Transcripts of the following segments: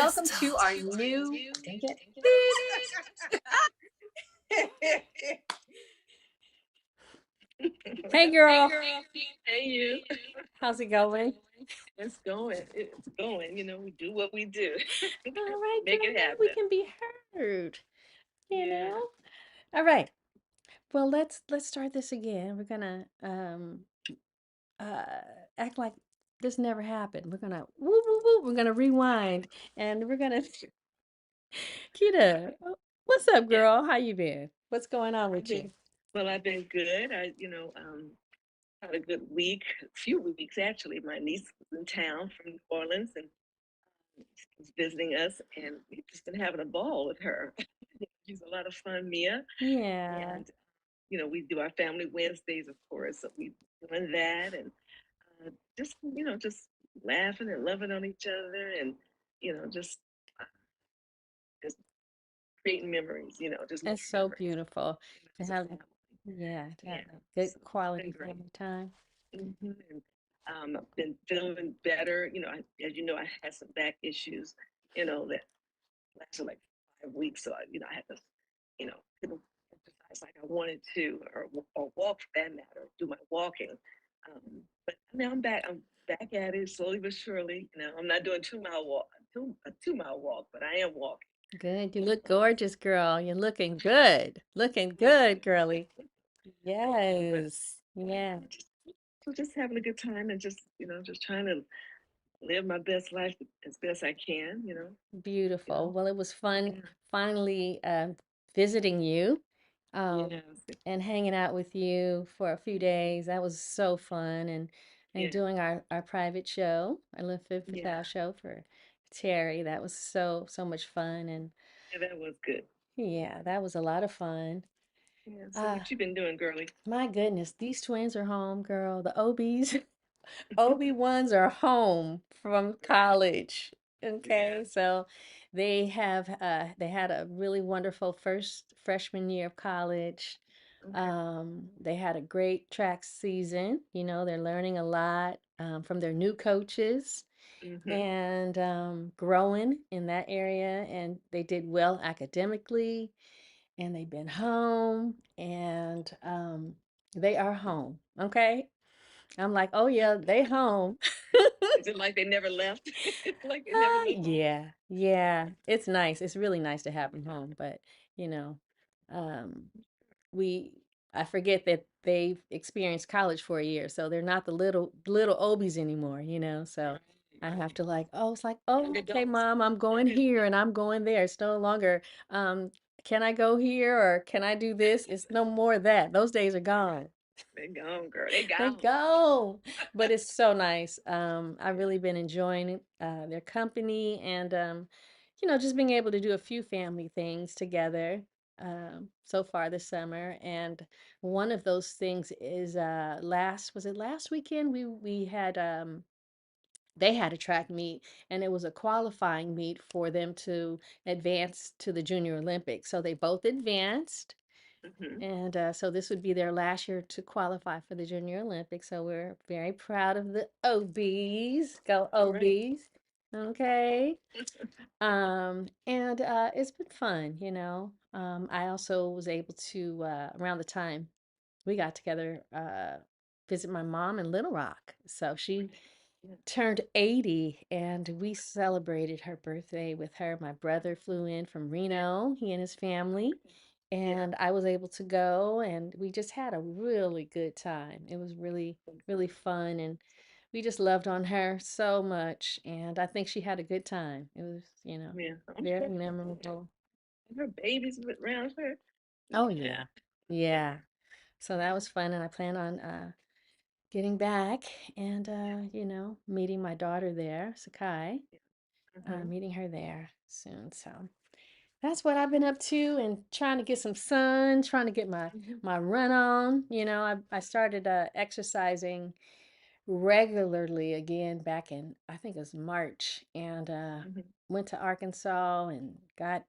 welcome to our new. Dang it. Hey, girl. Hey, you. How's it going? It's going. It's going. We do what we do. All right, Make girl. it Now we happen. can be heard. You Yeah. know. All right. Well, let's start this again. We're gonna uh act like this never happened. We're gonna woo woo woo. We're gonna rewind, and we're gonna. Kita, what's up, Yeah. girl? How you been? What's going on I've with you? been I've been good. Had a good week, a few weeks actually. My niece was in town from New Orleans and was visiting us, and we've just been having a ball with her. She's a lot of fun, Mia. Yeah. And we do our family Wednesdays, of course. So we doing that, and just laughing and loving on each other, and uh, just creating memories. Just It's making so memories. beautiful to As a have, family. yeah, to have Yeah, a good so it's been quality great. family time. And I've been feeling better. As you know, I had some back issues. That lasted like 5 weeks, so I had to, couldn't exercise like I wanted to, or walk for that matter, do my walking. But now I'm back. I'm back at it slowly but surely. I'm not doing 2 mile walk, a 2 mile walk, but I am walking. Good. You look So, gorgeous, girl. You're looking good. Looking good, girly. but Yes. Yeah. just so just having a good time and just trying to live my best life as best I can. You Beautiful. know. Well, it was fun Yeah. finally visiting you, Yes. and hanging out with you for a few days. That was so fun, and Yeah. doing our private show, our Les Femmes Yeah. Fatales show for Terry. That was so much fun, and Yeah. That was good. yeah, that was a lot of fun. Yeah. So Uh, what you been doing, girly? my goodness, these twins are home, girl. The Obies, Obi ones are home from college. Yeah. Okay, so they had a really wonderful first freshman year of college. Okay. They had a great track season. They're learning a lot from their new coaches Mm-hmm. and growing in that area. And they did well academically, and they've been home, and they are home. Okay. I'm like, oh yeah, they home. Is it like they never left? It's like they never left home. Yeah, yeah. It's nice. It's really nice to have them home, but you know, um, we I forget that they've experienced college for a year, so they're not the little Obies anymore. So Right. I have Right. to like, oh, it's like, Young oh, okay, adults. mom, I'm going here and I'm going there. It's no longer, um, can I go here or can I do this? It's no more of that. Those days are gone. They gone, girl. They They gone. go. But it's so nice. I've really been enjoying their company and just being able to do a few family things together so far this summer. And one of those things is was it last weekend? We had they had a track meet, and it was a qualifying meet for them to advance to the Junior Olympics. So they both advanced, Mm-hmm. and so this would be their last year to qualify for the Junior Olympics. So we're very proud of the OBs. Go All right. OBs. Okay. And it's been fun. I also was able to around the time we got together visit my mom in Little Rock. So she Okay. Yeah. turned 80, and we celebrated her birthday with her. My brother flew in from Yeah. Reno, he and his family, Okay. Yeah. and I was able to go, and we just had a really good time. It was really, really fun, and we just loved on her so much, and I think she had a good time. It was, Yeah. I'm very sure. Yeah. memorable. And her babies around her. Oh Yeah. yeah. Yeah. Yeah. So that was fun, and I plan on getting back and meeting my daughter there, Sakai. Yeah. Uh-huh. Meeting her there soon. So that's what I've been up to, and trying to get some sun, trying to get my Mm-hmm. my run on. I started exercising regularly again back in, I think it was March, and Mm-hmm. went to Arkansas and got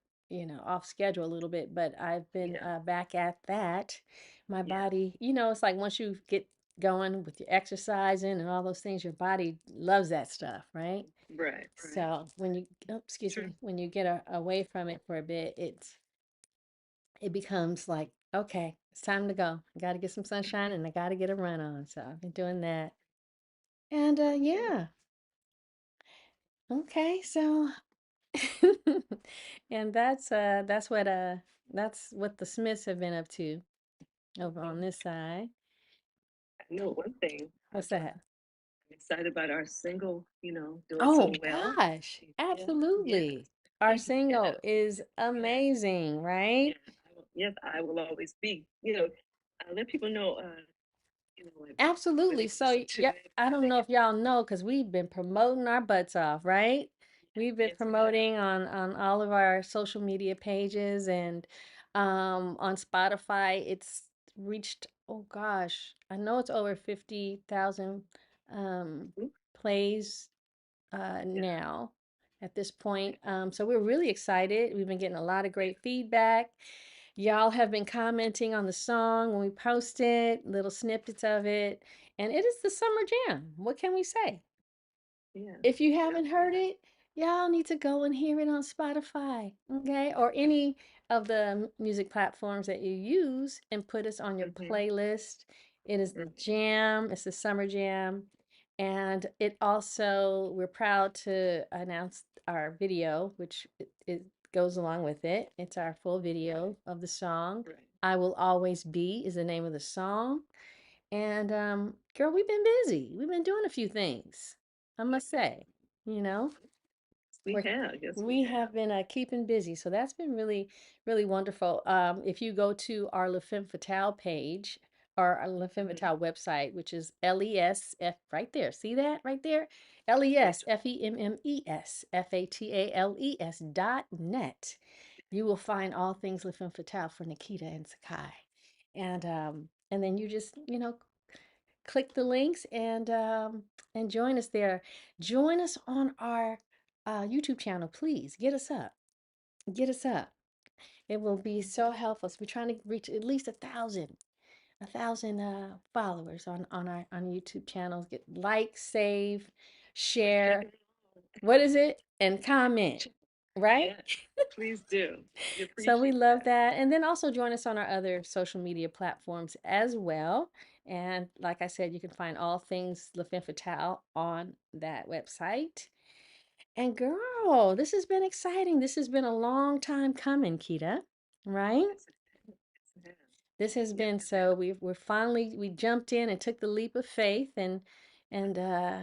off schedule a little bit, but I've been Yeah. back at that. My Yeah. body, it's like once you get going with your exercising and all those things, your body loves that stuff, right? Right, right. So when you, oh, excuse True. me, when you get away from it for a bit, it becomes like, okay, it's time to go. I got to get some sunshine and I got to get a run on. So I've been doing that. And Okay. yeah, okay. So and that's what the Smiths have been up to over Well, on this side. I know one thing. What's that? I'm excited about our single, doing so Oh well. gosh, Yeah, yes. absolutely. Our Yeah, single is yeah, amazing, right? yeah. Yes, I will always be. Let people know, like when Absolutely. they So, listen to yeah, it, I how don't they know can. if y'all know because we've been promoting our butts off, right? We've been Yes, we have. promoting on all of our social media pages and on Spotify. It's reached, oh gosh, I know it's over 50,000 um Ooh, plays yeah, now at this point. So we're really excited. We've been getting a lot of great feedback. Y'all have been commenting on the song when we post it, little snippets of it, and it is the summer jam. What can we say? yeah, If you yeah. haven't heard it, y'all need to go and hear it on Spotify, okay? Or any of the music platforms that you use and put us on your Mm-hmm. playlist. It is the Right. jam, it's the summer jam. And it also, we're proud to announce our video, which it goes along with it. It's our full video of the song. Right. I Will Always Be is the name of the song. And girl, we've been busy. We've been doing a few things, I must say. You know, We we're have. Yes, we we have. have been keeping busy, so that's been really, really wonderful. If you go to our Le Femme Fatale page or our Le Femme Mm-hmm. Fatale website, which is LESF right there, see that right there? Yeah. LESFEMMESFATALES.net. You will find all things Le Femme Fatale for Nikita and Sakai. And then you just, click the links and join us there. Join us on our YouTube channel, please. Get us up. Get us up. It will be so helpful. So we're trying to reach at least a thousand followers on our on YouTube channels. Get like, save, We're share. checking it out. What is it? And comment. Check- Right? Yeah. Please do. We So we appreciate love that. that. And then also join us on our other social media platforms as well. And like I said, you can find all things La Femme Fatale on that website. And girl, this has been exciting. This has been a long time coming, Kita, right? Yes, it has. Yes, it has. This has Yes, been it has. so we're finally we jumped in and took the leap of faith and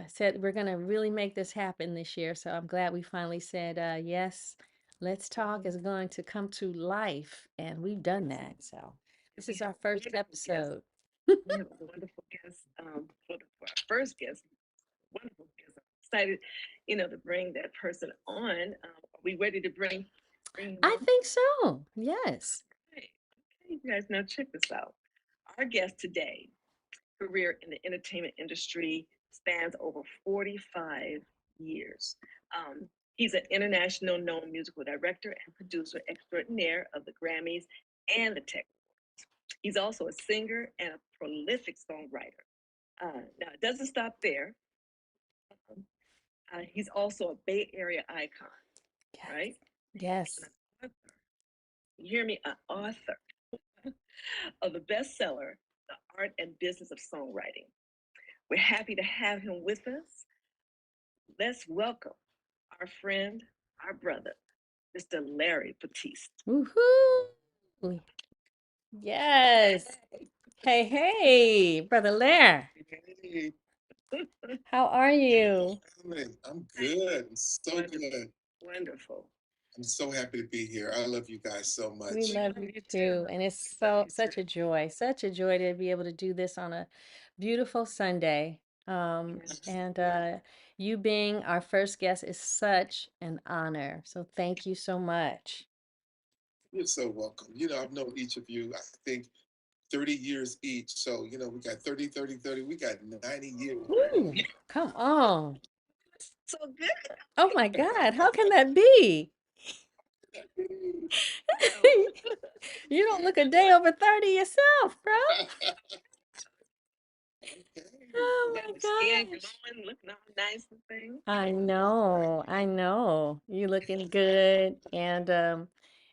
said we're gonna really make this happen this year. So I'm glad we finally said yes, let's talk Mhm. is going to come to life, and we've done Yes. that. So And this we is have our a first wonderful guest. episode. We have a wonderful guest for our first guest. Wonderful guest. I'm excited, to bring that person on. Are we ready to bring him I on? think so. Yes. Okay. Okay, you guys, now check this out. Our guest today, career in the entertainment industry spans over 45 years. Um, he's an international known musical director and producer extraordinaire of the Grammys and the Tech. He's also a singer and a prolific songwriter. Now, it doesn't stop there. Um, he's also a Bay Area icon, Yes. right? And Yes. an author. You hear me? An author of the bestseller, The Art and Business of Songwriting. We're happy to have him with us. Let's welcome our friend, our brother, Mr. Larry Batiste. Woohoo. Yes. Hey, hey, Brother Lair. Hey, How are how you? you doing? I'm good. I'm so Wonderful, good. wonderful. I'm so happy to be here. I love you guys so We much. We love love you you too. too. And it's We love so you too. such a joy to be able to do this on a beautiful Sunday. Yes. And you being our first guest is such an honor. So thank you so much. You're so welcome. I've known each of you, I think, 30 years each. So, we got 30, 30, 30. We got 90 years. Ooh, come on. So good. Oh my God, how can that be? No. You don't look a day over 30 yourself, bro. Okay. Oh Got my the skin gosh. glowing, looking all nice and things. I Oh, bless your heart. know, I know. You looking good. And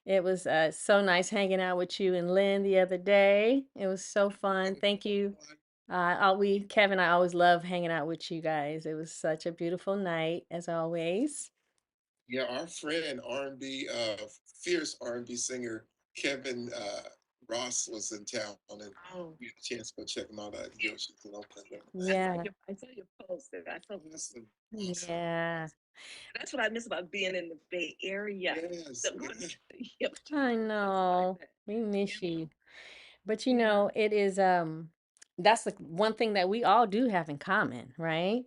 it was so nice hanging out with you and Lynn the other day. It was so fun. Thank you. Kevin, I always love hanging out with you guys. It was such a beautiful night, as always. Yeah, our friend R&B, fierce R&B singer Kevin Ross was in town, and Oh, we had a chance to go check him out at Yoshi's in Oakland. Yeah, I saw your post. I saw. Awesome, awesome. yeah. That's what I miss about being in the Bay Area. Yes, So going yeah. to yep, I places like know. that. We You miss know. you. But Yeah. it is that's the one thing that we all do have in common, right?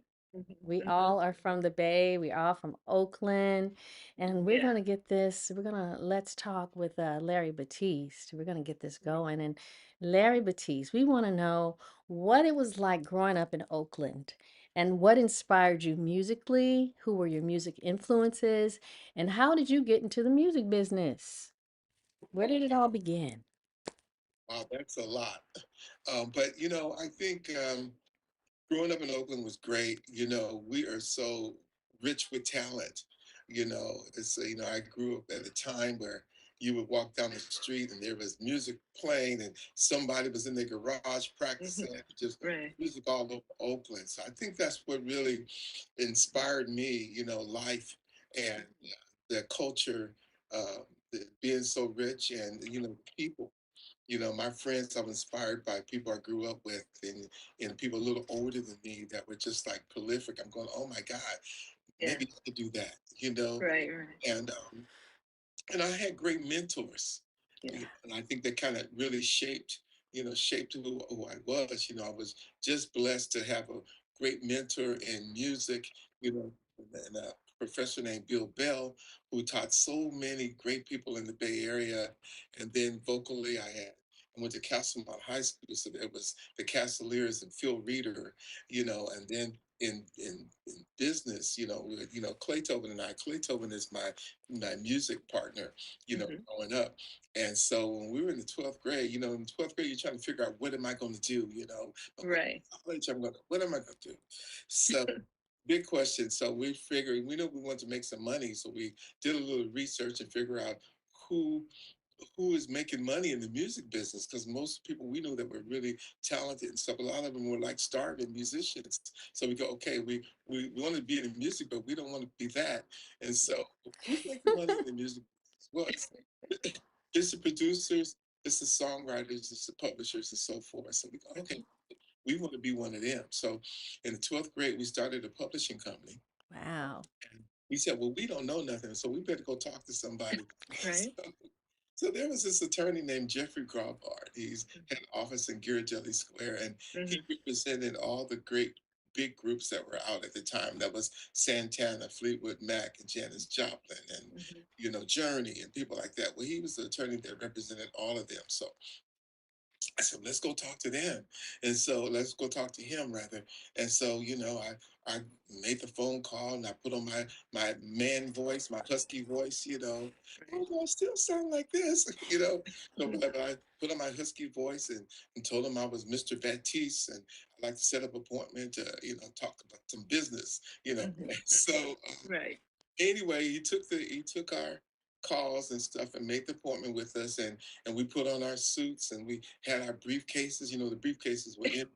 We Hmm. all are from the Bay. We all from Oakland. And we're Yeah. going to get this. We're going to let's talk with Larry Batiste. We're going to get this going. And Larry Batiste, we want to know what it was like growing up in Oakland and what inspired you musically. Who were your music influences? And how did you get into the music business? Where did it all begin? Wow, that's a lot. But I think growing up in Oakland was great. We are so rich with talent. I grew up at a time where you would walk down the street and there was music playing and somebody was in their garage practicing, Hmm. just Right. music all over Oakland. So I think that's what really inspired me, life and the culture, being so rich and, people. My friends, I'm inspired by people I grew up with and people a little older than me that were just like prolific. I'm going, oh my God, Yeah. maybe I could do that. Right. Right. And I had great mentors, Yeah. and I think that kind of really shaped who I was. I was just blessed to have a great mentor in music, and a professor named Bill Bell, who taught so many great people in the Bay Area. And then vocally, I went to Castlemont High School, so there was the Castleers and Phil Reeder, and then in business, Clay Tobin and Clay Tobin is my music partner, Hmm. growing up. And so when we were in the 12th grade, in 12th grade, you're trying to figure out what am I going to do? I'm going Right. to college, what am I going to do? So big question. So we know we wanted to make some money. So we did a little research and figure out who who is making money in the music business because most people we know that were really talented and stuff, a lot of them were like starving musicians. So we go, okay, we want to be in the music, but we don't want to be that. And so who's making money in the music business? Well, it's the producers, it's the songwriters, it's the publishers, and so forth. So we go, okay, we want to be one of them. So in the 12th grade, we started a publishing company. Wow. And we said, well, we don't know nothing, so we better go talk to somebody. Right. So there was this attorney named Jeffrey Gravard. He's had an office in Ghirardelli Square, and he Hmm. represented all the great big groups that were out at the time. That was Santana, Fleetwood Mac, and Janis Joplin, and Hmm. Journey, and people like that. Well, he was the attorney that represented all of them. So I said, let's go talk to them. And so let's go talk to him rather. And so, I made the phone call and I put on my man voice, my husky voice, Right. oh, do I still sound like this? So but I put on my husky voice and told him I was Mr. Batiste and I'd like to set up an appointment to, talk about some business. Hmm. So Hmm. Right. anyway, he took our calls and stuff and made the appointment with us and we put on our suits and we had our briefcases. The briefcases were in,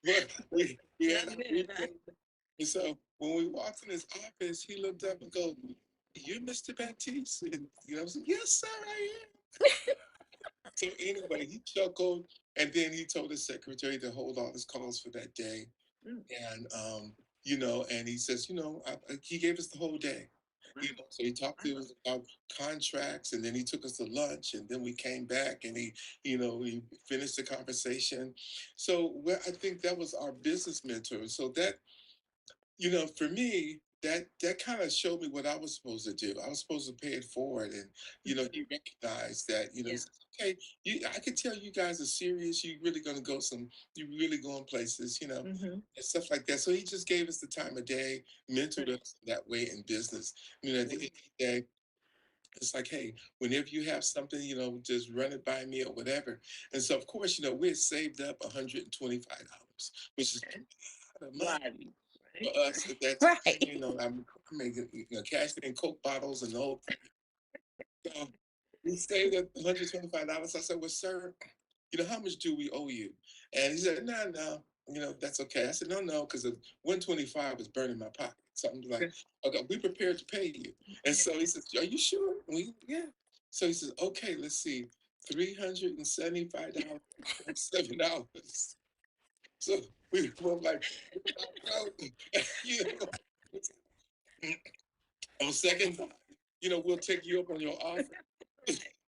but we had our Nothing in it. Huh? briefcases. And so when we walked in his office, he looked up and go, "You're Mr. Baptiste?" And I was like, "Yes, sir, I am." So anyway, he chuckled and then he told his secretary to hold all his calls for that day. Mm. And and he says, he gave us the whole day. Wow. So he talked to Wow. us about contracts, and then he took us to lunch, and then we came back, and he finished the conversation. So I think that was our business mentor. So that for me, that kind of showed me what I was supposed to do. I was supposed to pay it forward, and he Hmm. recognized that. He Yeah. said, okay, I could tell you guys are serious. You really gonna go you really going places, Hmm. and stuff like that. So he just gave us the time of day, mentored Right. us that way in business. At the end Wow. of the day, It's like, hey, whenever you have something, just run it by me or whatever. And so, of course, we had saved up $125, which is Okay. a lot of Lot, money right? for us at that time. Right. I'm making, cash in Coke bottles and the whole thing. So we saved up $125. I said, well, sir, how much do we owe you? And he said, no, no, that's okay. I said, no, no, because the 125 was burning my pocket. Something like, okay, we prepared to pay you. And so he says, are you sure? Yeah. So he says, okay, let's see, $375, $7. So we were like, you know, on second thought, we'll take you up on your offer.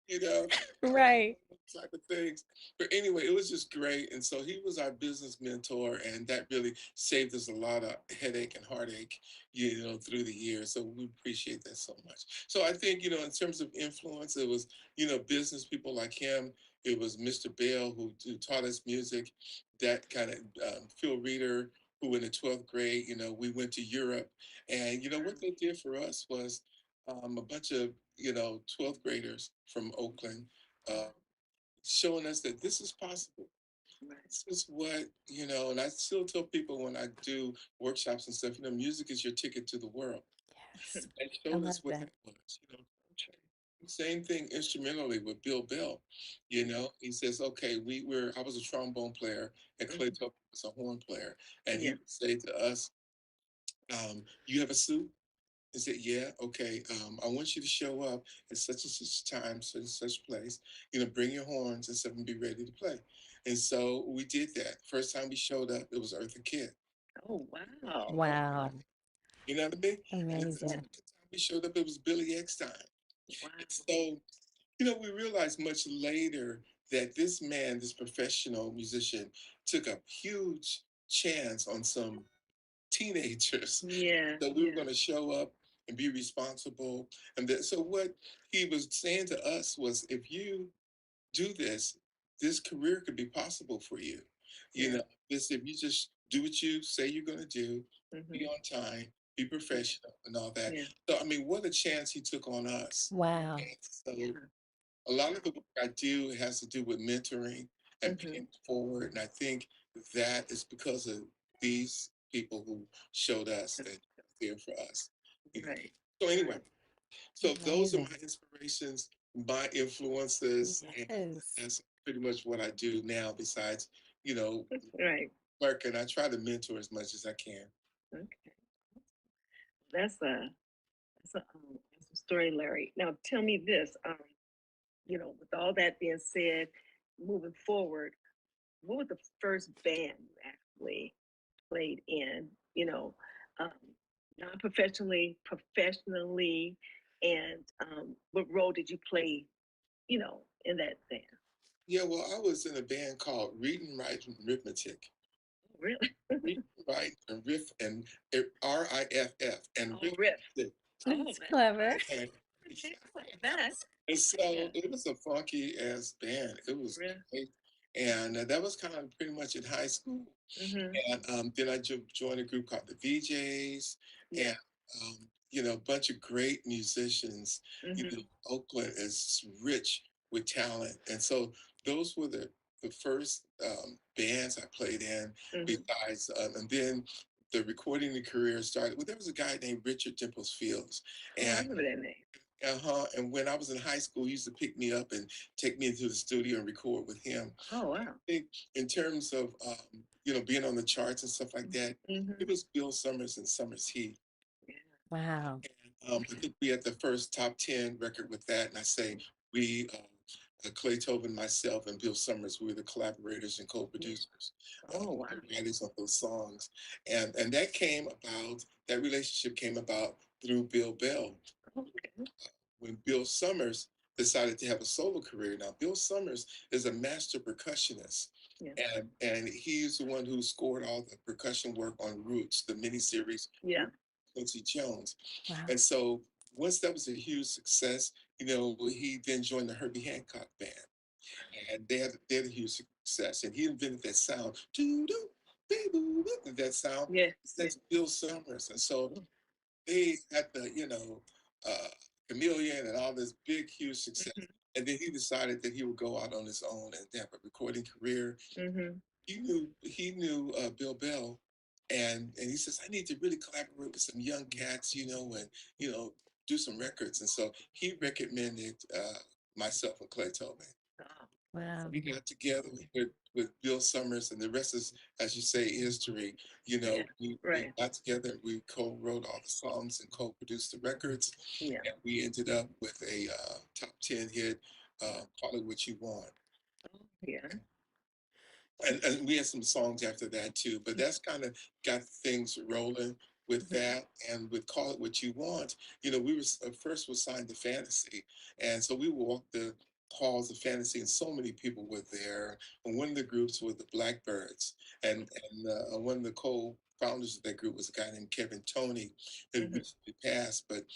you know, Right. type of things. But anyway, it was just great. And so he was our business mentor, and that really saved us a lot of headache and heartache, through the years. So we appreciate that so much. So I think, in terms of influence, it was, business people like him. It was Mr. Bell who taught us music, that kind of Phil Reader, who in the 12th grade, we went to Europe. And, what they did for us was a bunch of, 12th graders from Oakland uh, showing us that this is possible. This is what, and I still tell people when I do workshops and stuff, music is your ticket to the world. Yes. And I showed us love what that. that was. Same thing instrumentally with Bill Bell. He says, okay, I was a trombone player and Clay Tupper was a horn player. And he Yeah. would say to us, you have a suit? I said, yeah, okay. I want you to show up at such and such time, such and such place. Bring your horns and stuff and be ready to play. And so we did that. First time we showed up, it was Eartha Kitt. Oh, wow. Wow. You know what I mean? And the second Amazing. time we showed up, it was Billy Eckstine. Wow. And so, we realized much later that this man, this professional musician, took a huge chance on some teenagers. Yeah. So we were Yeah. going to show up and be responsible. And so what he was saying to us was, if you do this career could be possible for you. You Yeah. know, this if you just do what you say you're going to do, be Mm-hmm. on time, be professional, and all that. Yeah. So I mean, what a chance he took on us. Wow. And so Yeah. a lot of the work I do has to do with mentoring and Mm-hmm. paying it forward. And I think that is because of these people who showed us that they're there for us. You know. Right. So anyway, Right. so those are Amazing. my inspirations, my influences, and Yes. that's pretty much what I do now. Besides, you know, Right. working, I try to mentor as much as I can. Okay. That's a that's a story, Larry. Now tell me this. With all that being said, moving forward, what was the first band you actually played in? Um, non-professionally, professionally, and what role did you play? In that band. Yeah, well, I was in a band called Reading, Writing, Arithmetic. Really? Read, write, and riff, and RIFF, and Oh, riff. riff. Oh, It's that's clever. And, like that. and so Yeah. it was a funky ass band. It was Riff. great. And that was kind of pretty much in high school. Mm-hmm. And then I joined a group called the VJs, Yeah. and a bunch of great musicians. Mm-hmm. Oakland is rich with talent, and so those were the first bands I played in. Mm-hmm. Besides, and then the recording career started. Well, there was a guy named Richard Dimples Fields, Oh, I and remember that name. and when I was in high school, he used to pick me up and take me into the studio and record with him. Oh, wow. Think in terms of being on the charts and stuff like that, Mm-hmm. it was Bill Summers and Summers Heat. Yeah. Wow. And I think we had the first top 10 record with that. And I say we, Clay Tobin, myself, and Bill Summers, we were the collaborators and Yeah. co-producers, Oh, wow. writers of those songs. And that relationship came about through Bill Bell. Okay. When Bill Summers decided to have a solo career. Now, Bill Summers is a master percussionist, Yeah. and he's the one who scored all the percussion work on Roots, the miniseries Yeah. Quincy Jones. Wow. And so once that was a huge success, he then joined the Herbie Hancock band, and they had a huge success. And he invented that sound, doo-doo, bee-boo, that sound. Yeah. Yeah. That's Bill Summers. And so Oh, they had the, uh, chameleon and all this big, huge success. Mhm. And then he decided that he would go out on his own and have a recording career. Mhm. He knew Bill Bell, and he says, I need to really collaborate with some young cats, and you know do some records. And so he recommended myself and Clay Tobin. Oh, Wow. We got together with Bill Summers, and the rest is, as you say, history. yeah. We Right. got together, we co-wrote all the songs and co-produced the records, Yeah. and we ended up with a top 10 hit, Call It What You Want. Oh, yeah. And we had some songs after that too, but that's kind of got things rolling with Mhm. that. And with Call It What You Want, we were first was signed to Fantasy, and so we walked the halls of Fantasy, and so many people were there. And one of the groups were the Blackbirds, and one of the co-founders of that group was a guy named Kevin Tony, who Mhm. recently passed. But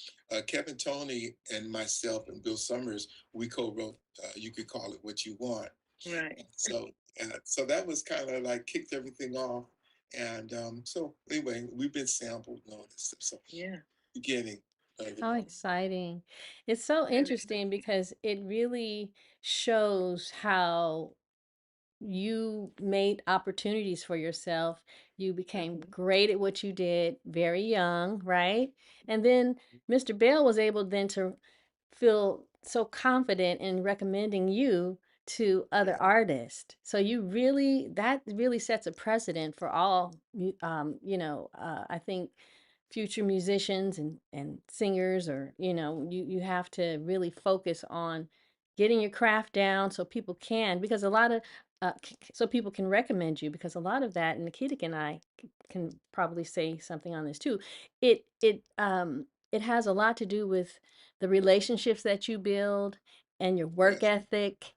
Kevin Tony and myself and Bill Summers, we co-wrote "You Could Call It What You Want." Right. So, so that was kind of like kicked everything off. And so anyway, we've been sampled and all this stuff. So Yeah. beginning of it How all. exciting. It's so Very interesting exciting. because it really shows how you made opportunities for yourself. You became Mhm. great at what you did very young, right? And then Mr. Bell was able then to feel so confident in recommending you to other Yeah, artists. So that really sets a precedent for all, I think future musicians and singers, or, you have to really focus on getting your craft down so people can, because a lot of, so people can recommend you, because a lot of that, and Nikita and I can probably say something on this too. It has a lot to do with the relationships that you build and your work yes, ethic,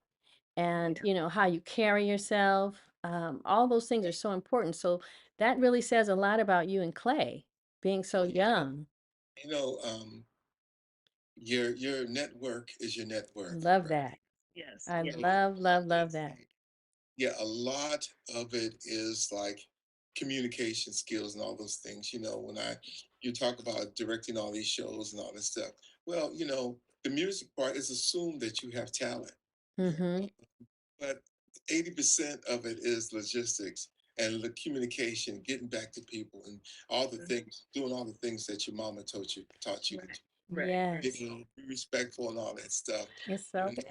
and Yeah. how you carry yourself. All those things are so important. So that really says a lot about you and Clay being so oh yeah. young. You know, your network is your net I worth, love right? that. Yes. I Yes. So love, uh, love, love it's that. like, yeah, a lot of it is like communication skills and all those things. When you talk about directing all these shows and all this stuff, well, the music part is assumed that you have talent, Mm-hmm. but 80% of it is logistics and the communication, getting back to people, and all the Mhm. things, doing all the things that your mama taught you to Right. do. Right. Right. Yes. Be respectful and all that stuff, It's so. and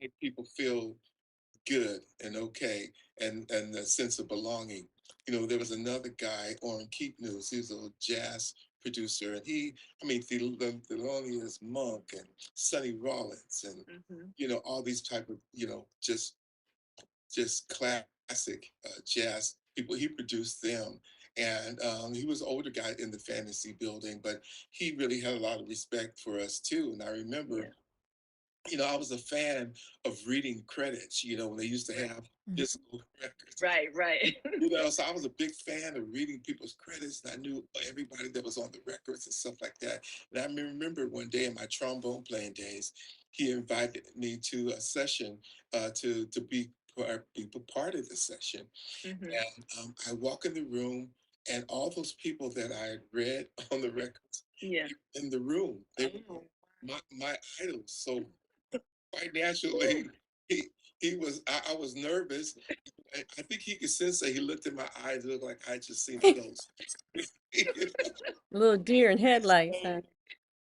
make people feel good and okay, and the sense of belonging. There was another guy on Keep News. He was a jazz producer, and I mean, Thelonious Monk and Sonny Rollins, and Mhm. all these type of just classic jazz people. He produced them, and he was an older guy in the fantasy building, but he really had a lot of respect for us too. And I remember, Yeah. I was a fan of reading credits, when they used to Right. have Mhm. physical records. Right. Right. So I was a big fan of reading people's credits, and I knew everybody that was on the records and stuff like that. And I remember one day in my trombone playing days, he invited me to a session to be part of the session. Mhm. And I walk in the room, and all those people that I had read on the records Yeah. in the room, they were Oh. my idols. So quite naturally, Woo. he was. I was nervous. I think he could sense that. He looked in my eyes. It looked like I just seen a ghost. Little deer in headlights, So, huh?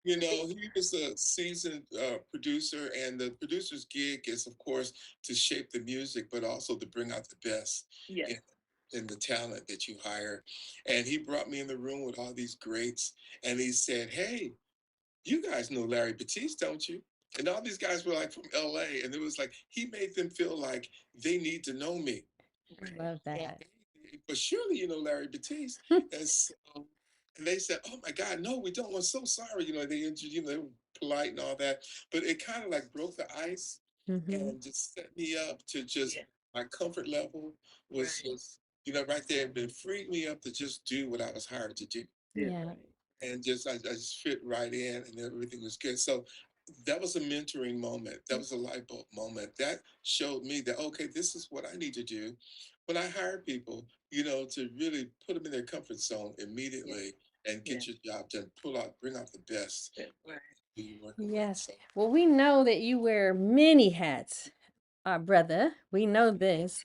he was a seasoned producer, and the producer's gig is, of course, to shape the music, but also to bring out the best Yes. in, in the talent that you hire. And he brought me in the room with all these greats, and he said, "Hey, you guys know Larry Batiste, don't you?" And all these guys were like from LA, and it was like he made them feel like they need to know me. Right. Love that. But surely you know Larry Batiste. And so, and they said, "Oh my God, no, we don't. We're so sorry." They were polite and all that, but it kind of like broke the ice Mm-hmm. and just set me up to just Yeah. my comfort level was Right. just right there, and it freed me up to just do what I was hired to do, Did Yeah. right. and I just fit right in, and everything was good. So that was a mentoring moment. That was a light bulb moment. That showed me that, okay, this is what I need to do when I hire people. To really put them in their comfort zone Yeah. immediately and Yeah. get your job done. Bring out the best. Did right. who you're working with. Yes. So, Well, we know that you wear many hats, our brother. We know this.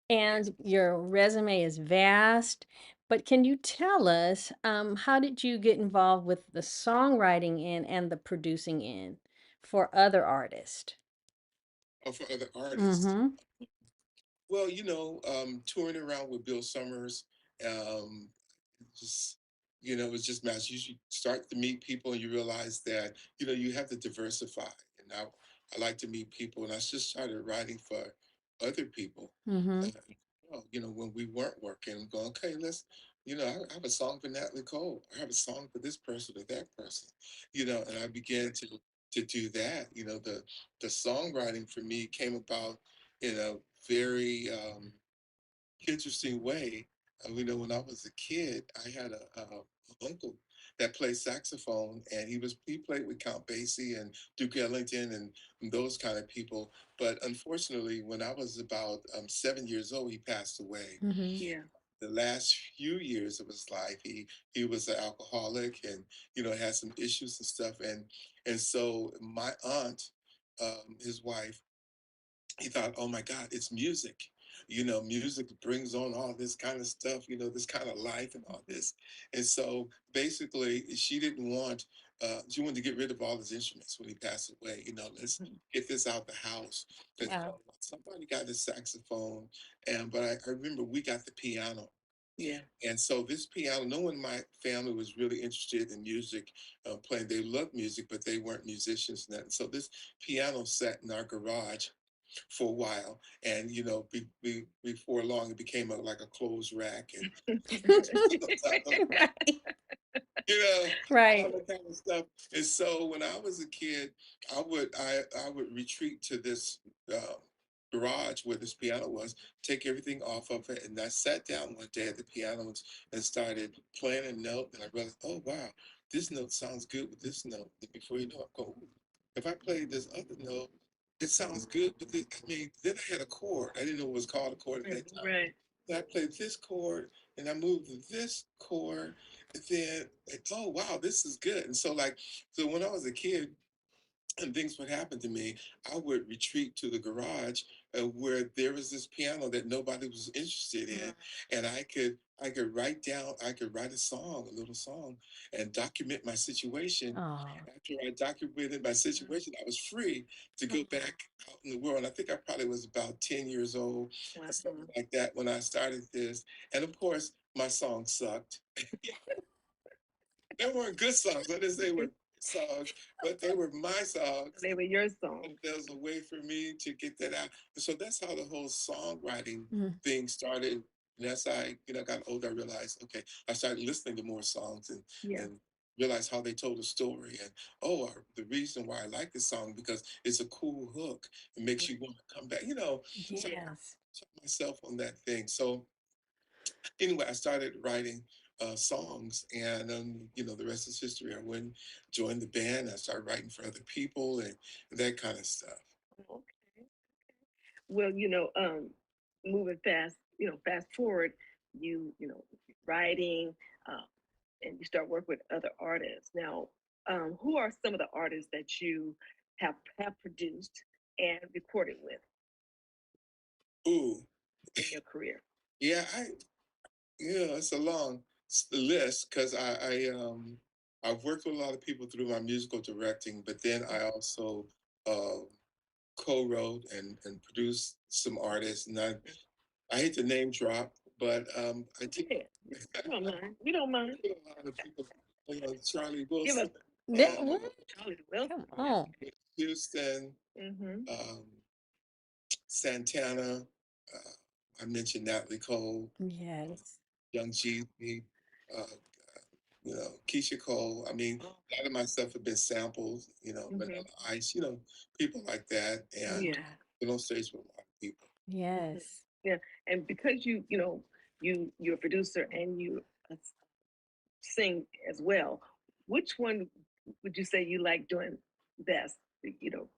And your resume is vast. But can you tell us, how did you get involved with the songwriting end and the producing end for other artists? for other artists, Mm-hmm. well, touring around with Bill Summers, um, just it was just match. You should start to meet people, and you realize that you have to diversify. And I like to meet people, and I just started writing for other people. Mm-hmm. Uh, when we weren't working, I'm going, okay, I have a song for Natalie Cole. I have a song for this person or that person, and I began to do that. The songwriting for me came about in a very interesting way. When I was a kid, I had a uncle that played saxophone, and he played with Count Basie and Duke Ellington and those kind of people. But unfortunately, when I was about 7 years old, he passed away. Mm-hmm. Yeah. The last few years of his life, he was an alcoholic, and had some issues and stuff. And so my aunt, his wife, he thought, oh my God, it's music. Music brings on all this kind of stuff, this kind of life and all this. And so basically, she wanted to get rid of all his instruments when he passed away. Let's Mhm. get this out the house. Because Wow. somebody got the saxophone, but I remember we got the piano. Yeah. And so this piano, no one in my family was really interested in music, playing. They loved music, but they weren't musicians. And so this piano sat in our garage for a while, and before long, it became like a clothes rack and Right. you know, all Right. that kind of stuff. And so when I was a kid, I would retreat to this garage where this piano was, take everything off of it, and I sat down one day at the piano and started playing a note, and I realized, oh wow, this note sounds good with this note. And before you know it, I go, "Ooh, if I play this other note, it sounds good with it." I mean, then I had a chord. I didn't know it was called a chord at that time. Right. Then I played this chord, and I moved to this chord, then oh wow, this is good. And so when I was a kid and things would happen to me, I would retreat to the garage where there was this piano that nobody was interested in, and I could write a song, a little song, and document my situation. Oh. After I documented my situation, I was free to go back out in the world. And I think I probably was about 10 years old, or something Wow. like that, when I started this. And of course, my song sucked. They weren't good songs. I didn't say they were good songs, but they were my songs. They were your And songs. there was a way for me to get that out. And so that's how the whole songwriting Mm. thing started. And as I, got older, I realized, okay, I started listening to more songs Yeah. and realized how they told a story. And the reason why I like this song because it's a cool hook. It makes you want to come back. So I Yes. took myself on that thing. So anyway, I started writing songs, and the rest is history. I went, joined the band. I started writing for other people and that kind of stuff. Okay. Well, moving fast, fast forward, writing, uh, and you start working with other artists. Now, who are some of the artists that you have produced and recorded with Ooh, in your career? yeah, it's a long list because I've worked with a lot of people through my musical directing, but then I also uh, co-wrote and produced some artists, and I hate to name drop, but I did. Yeah, we don't mind. We don't mind. A lot of people, Charlie Give us Wilson, That, uh, what? Charlie Wilson. Come Yeah. on. Houston, Mm-hmm. um, Santana. I mentioned Natalie Cole, Yes. Young Jeezy, uh, Keisha Cole. I mean, Oh, a lot of my stuff have been sampled, mm-hmm. Vanilla Ice, people like that, and Yeah. Wow. been on stage with a lot of people. Mhm. Yes. Yeah, and because you're a producer and you sing as well, which one would you say you like doing best?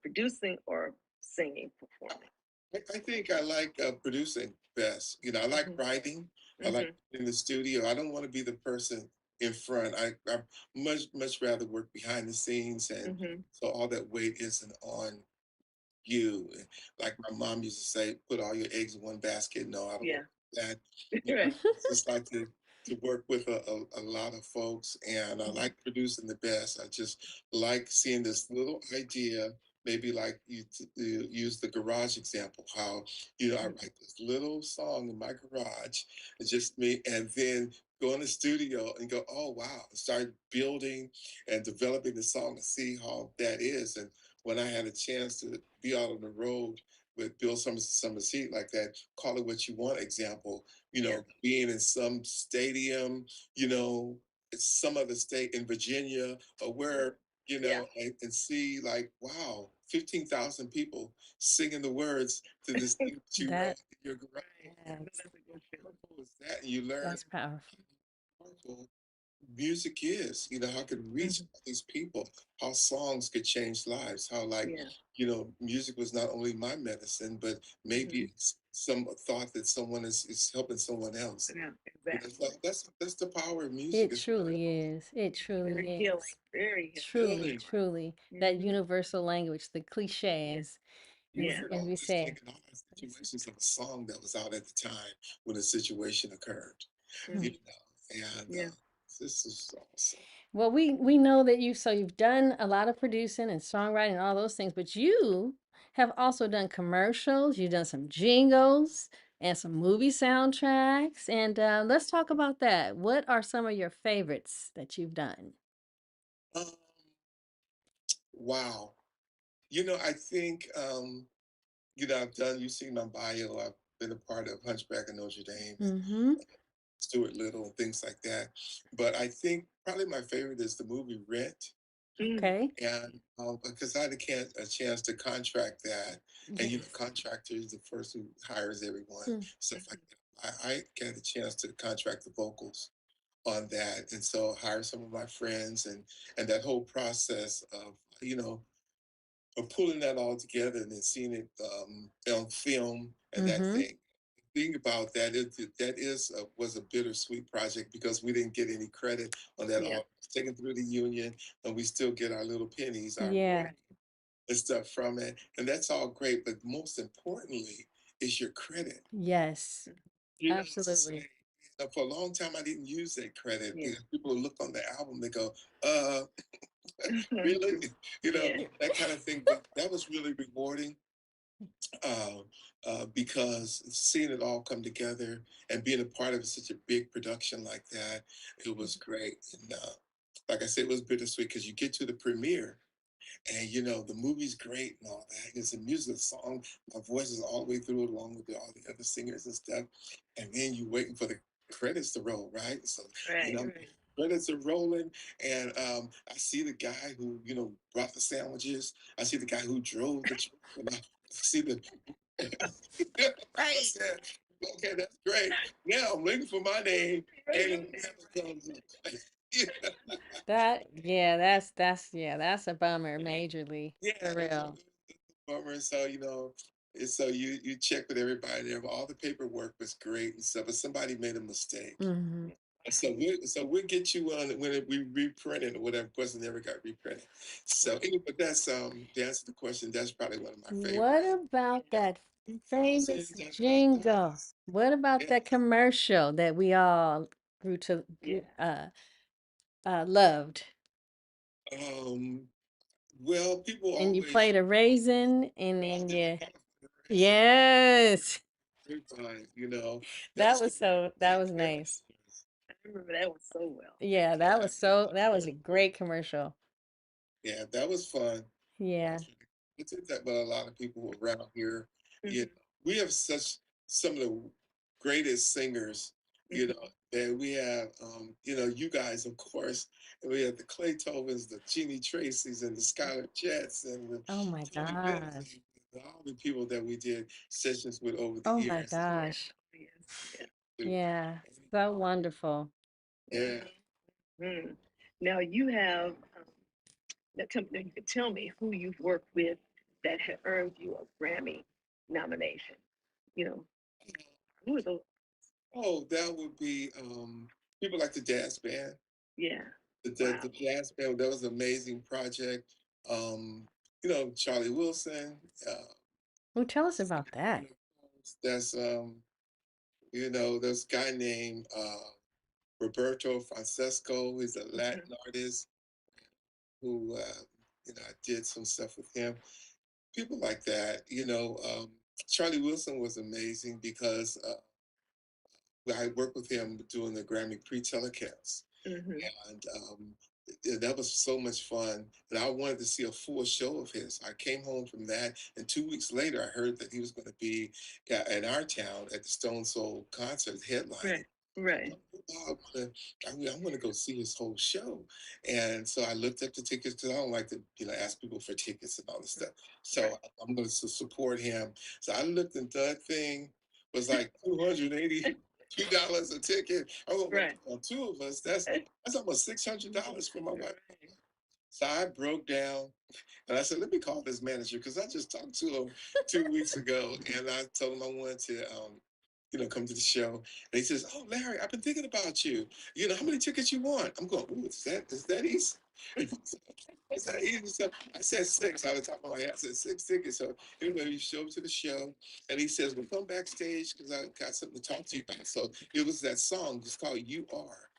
Producing or singing, performing? I think I like producing best. I like Hmm. writing. I like Hmm. in the studio. I don't want to be the person. in front. I much rather work behind the scenes, and Mm-hmm. so all that weight isn't on you. Like my mom used to say, put all your eggs in one basket. No, I don't Yeah. want that. You know, Right. I just like to work with a lot of folks, and I Mm-hmm. like producing the best. I just like seeing this little idea. Maybe like you use the garage example, how I write this little song in my garage, it's just me, and then go in the studio and go, oh wow, start building and developing the song and see how that is. And when I had a chance to be out on the road with Bill Summer's Heat, like that call it what you want example, Yeah. being in some stadium, you know, it's some other state in Virginia or where, Yeah. and see like, wow, 15,000 people singing the words to this thing that you That wrote in your garage. Right. I know yes, that's a good How feeling. powerful is that? And you learn that's powerful. how powerful music is, how it can reach Mm-hmm. all these people, how songs could change lives, how like, Yeah. music was not only my medicine, but maybe Mm-hmm. it's some thought that someone is helping someone else. Yeah. So Exactly. that's the power of music. It It's truly is. It Very truly healing. is. Very Truly, healing. truly. That healing. universal language, the Yeah. cliches, You Yeah. as could as we always say. think in all the situations of a song that was out at the time when a situation occurred, Hmm. you Mm-hmm. know, and Yeah. this is awesome. Well, we know that you've done a lot of producing and songwriting and all those things, but you have also done commercials. You've done some jingles and some movie soundtracks. And let's talk about that. What are some of your favorites that you've done? Um, wow. I think you've seen my bio. I've been a part of Hunchback of Notre Dame and Mm-hmm. Stuart Little and things like that. But I think probably my favorite is the movie Rent. Mm. Okay. And because I had a chance to contract that, and Yes. contractor is the first who hires everyone, Mm. stuff like that. I got a chance to contract the vocals on that, and so hire some of my friends, and that whole process of pulling that all together and then seeing it on film and that Mm-hmm. thing. The thing about that is was a bittersweet project because we didn't get any credit on that Yeah. all. It's taken through the union, and we still get our little pennies, our Yeah. royalties and stuff from it, and that's all great. But most importantly, is your credit. Yes. So, Absolutely. for a long time, I didn't use that credit Yeah. because people look on the album, they go, uh, really? Yeah. That kind of thing. But that was really rewarding uh, because seeing it all come together and being a part of such a big production like that, it was great. And like I said, it was bittersweet because you get to the premiere and the movie's great and all that. It's a music song. My voice is all the way through it, along with all the other singers and stuff. And then you waiting for the credits to roll, right? So Right. Right. credits are rolling, and I see the guy who brought the sandwiches. I see the guy who drove the truck, and I see the. I Right. said, "Okay, that's great." Now I'm waiting for my name, and it never comes up. Yeah, that's a bummer, majorly. Yeah, For real. bummer. So and so you check with everybody there. All the paperwork was great and stuff, but somebody made a mistake. Mm-hmm. And so we'll get you on when we reprint it or whatever. Of course, it never got reprinted. So anyway, but that's to answer the question. That's probably one of my What favorites. about that famous Thousands and jingle? What about yeah. that commercial that we all Yeah. loved? Um. Well, people And you always played a raisin, and then in the you, conference, yes, everybody, that that's the was so that was very nice. I remember that one so well. Yeah, yeah. that was a great commercial. Yeah, that was fun. Yeah. That's really, it's that, but a lot of people around here, you know, Hmm. we have some of the greatest singers, Hmm. that we have, you guys, of course, and we have the Clay Tovens, the Jeannie Tracy's, and the Skylar Jets, and the Oh my Tony Bennett's, gosh. and all the people that we did sessions with over the Oh my years. Yeah. gosh. Yes. Yeah. Yeah. So wonderful. Yeah. Hmm. Now you have. Now you can tell me who you've worked with that had earned you a Grammy nomination. You know, who are those? Oh, that would be people like the jazz band. Yeah. The Wow. jazz band, that was an amazing project. Um, Charlie Wilson. Well, tell us about that. That's there's a guy named Roberto Francesco. He's a Hmm. Latin artist who I did some stuff with him. People like that. Charlie Wilson was amazing because I worked with him doing the Grammy pre-telecast, Hmm. and that was so much fun. And I wanted to see a full show of his. I came home from that, and 2 weeks later, I heard that he was going to be in our town at the Stone Soul concert headlining. Right. Right. Oh, I want to go see his whole show. And so I looked up the tickets because I don't like to, ask people for tickets and all this stuff. So Right. I'm going to support him. So I looked and that thing was like $282 a ticket. I'm going, Right. on two of us, that's almost $600 for my wife. So I broke down and I said, let me call this manager because I just talked to him 2 weeks ago, and I told him I wanted to, come to the show. And he says, "Oh, Larry, I've been thinking about you. How many tickets you want?" I'm going, "Ooh, is that easy?" Is that easy? So I said six. Out of the top of my head, I said 6 tickets. So anyway, he showed up to the show, and he says, "Well, come backstage because I got something to talk to you about." So it was that song. It's called "You Are."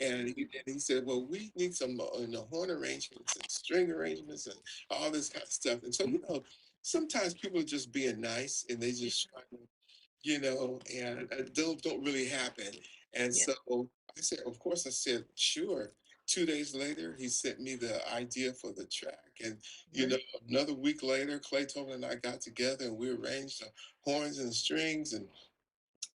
And he said, well, we need some horn arrangements and string arrangements and all this kind of stuff. And so, sometimes people are just being nice and they just try to, and don't really happen. And Yeah. so I said, of course, I said, sure. 2 days later, he sent me the idea for the track. And, you know, Right. another week later, Clayton and I got together and we arranged the horns and the strings. And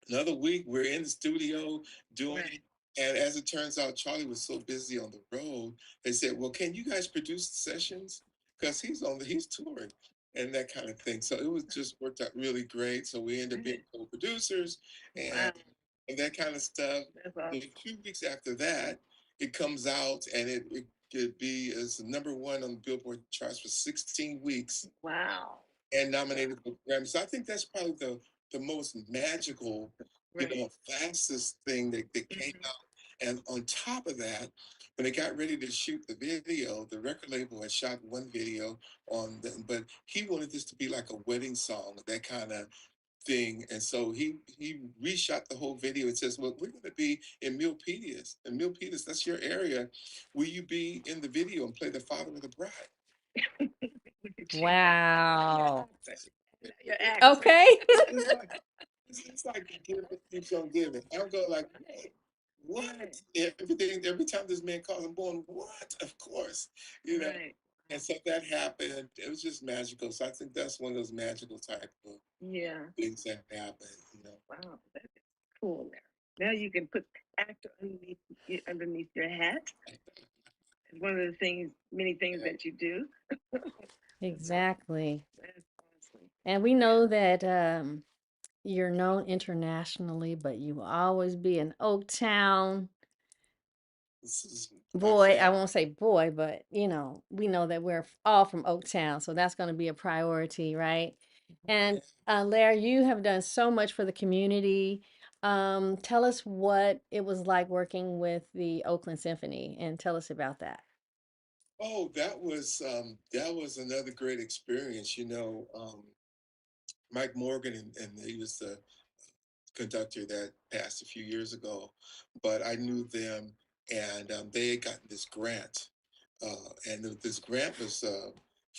another week, we're in the studio doing Right. it. And as it turns out, Charlie was so busy on the road. They said, "Well, can you guys produce the sessions? Because he's touring and that kind of thing." So it was just worked out really great. So we ended up being Right. co-producers and Wow. and that kind of stuff. That's And awesome. 2 weeks after that, it comes out and it could be as number one on the Billboard charts for 16 weeks Wow. and Wow. nominated for Grammy. So I think that's probably the most magical, Right. fastest thing that came Hmm. out. And on top of that, when they got ready to shoot the video, the record label had shot one video but he wanted this to be like a wedding song, that kind of thing. And so he reshot the whole video and says, "Well, we're going to be in Milpitas. And Milpitas, that's your area. Will you be in the video and play the father of the bride?" Wow. Your accent. Okay. It's like it's like the gift that keeps on giving. I'll go like, Right. what? Right. Every time this man calls, I'm going, what? Of course, you know. Right. And so that happened. It was just magical. So I think that's one of those magical type of Yeah. things that happen. Wow. That is cool. Now you can put actor underneath your hat. It's one of the things, many things Yeah. that you do. That's awesome. Exactly. That's awesome. And we Yeah. know that you're known internationally, but you will always be an Oaktown This is my boy. I family. won't say boy, but we know that we're all from Oaktown, so that's going to be a priority, right? And Larry, you have done so much for the community. Tell us what it was like working with the Oakland Symphony, and tell us about that. Oh, that was another great experience. Mike Morgan and he was the conductor that passed a few years ago, but I knew them, and they had gotten this grant, and this grant was